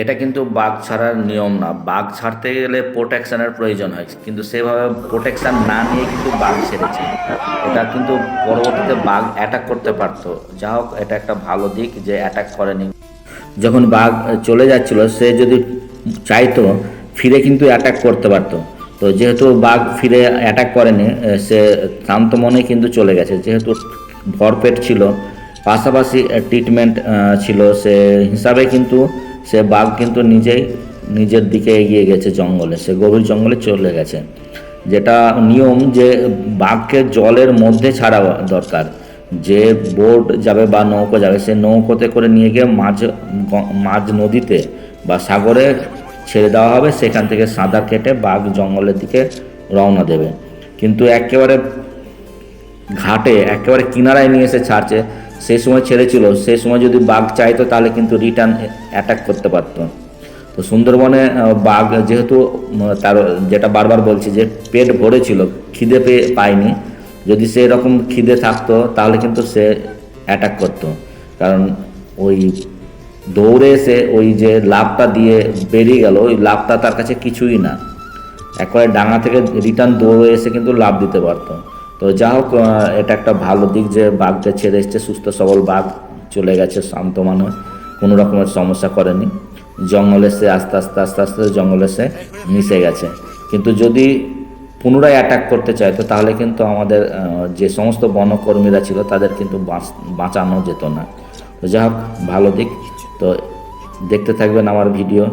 এটা কিন্তু বাঘ ছাড়ার নিয়ম না। বাঘ ছাড়তে গেলে প্রোটেকশনের প্রয়োজন হয়, কিন্তু সেভাবে প্রোটেকশন না নিয়ে কিন্তু বাঘ ছেড়েছে। এটা কিন্তু পরবর্তীতে বাঘ অ্যাটাক করতে পারতো। যা হোক, এটা একটা ভালো দিক যে অ্যাটাক করেনি। যখন বাঘ চলে যাচ্ছিল, সে যদি চাইতো ফিরে কিন্তু অ্যাটাক করতে পারতো। তো যেহেতু বাঘ ফিরে অ্যাটাক করেনি, সে শান্ত মনে কিন্তু চলে গেছে। যেহেতু ভরপেট ছিল, পাশাপাশি ট্রিটমেন্ট ছিল, সে হিসাবে কিন্তু সে বাঘ কিন্তু নিজের দিকে এগিয়ে গেছে জঙ্গলে, সে গভীর জঙ্গলে চলে গেছে। যেটা নিয়ম যে বাঘকে জলের মধ্যে ছাড়া দরকার। যে বোট যাবে বা নৌকো যাবে, সে নৌকোতে করে নিয়ে গিয়ে মাঝ নদীতে বা সাগরে ছেড়ে দেওয়া হবে। সেখান থেকে সাঁতার কেটে বাঘ জঙ্গলের দিকে রওনা দেবে। কিন্তু একেবারে ঘাটে একেবারে কিনারায় নিয়ে এসে ছাড়ছে, সে সময় ছেড়েছিল, সে সময় যদি বাঘ চাইতো তাহলে কিন্তু রিটার্ন অ্যাটাক করতে পারতো। তো সুন্দরবনে বাঘ যেহেতু তার, যেটা বারবার বলছি, যে পেট ভরেছিল, খিদে পায়নি। যদি সে এরকম খিদে থাকতো তাহলে কিন্তু সে অ্যাটাক করতো। কারণ ওই দৌড়ে এসে ওই যে লাফটা দিয়ে বেরিয়ে গেল, ওই লাফটা তার কাছে কিছুই না। একবারে ডাঙা থেকে রিটার্ন দৌড়ে এসে কিন্তু লাফ দিতে পারতো। তো যা হোক, এটা একটা ভালো দিক যে বাঘটা ছেড়ে এসছে, সুস্থ সবল বাঘ চলে গেছে শান্ত মানে, কোনো রকমের সমস্যা করেনি। জঙ্গলে সে আস্তে আস্তে আস্তে আস্তে জঙ্গলে সে মিশে গেছে। কিন্তু যদি পুনরায় অ্যাটাক করতে চাইতো তাহলে কিন্তু আমাদের যে সমস্ত বনকর্মীরা ছিল তাদের কিন্তু বাঁচানো যেত না। তো যা হোক, ভালো দিক। তো দেখতে থাকবেন আমার ভিডিও।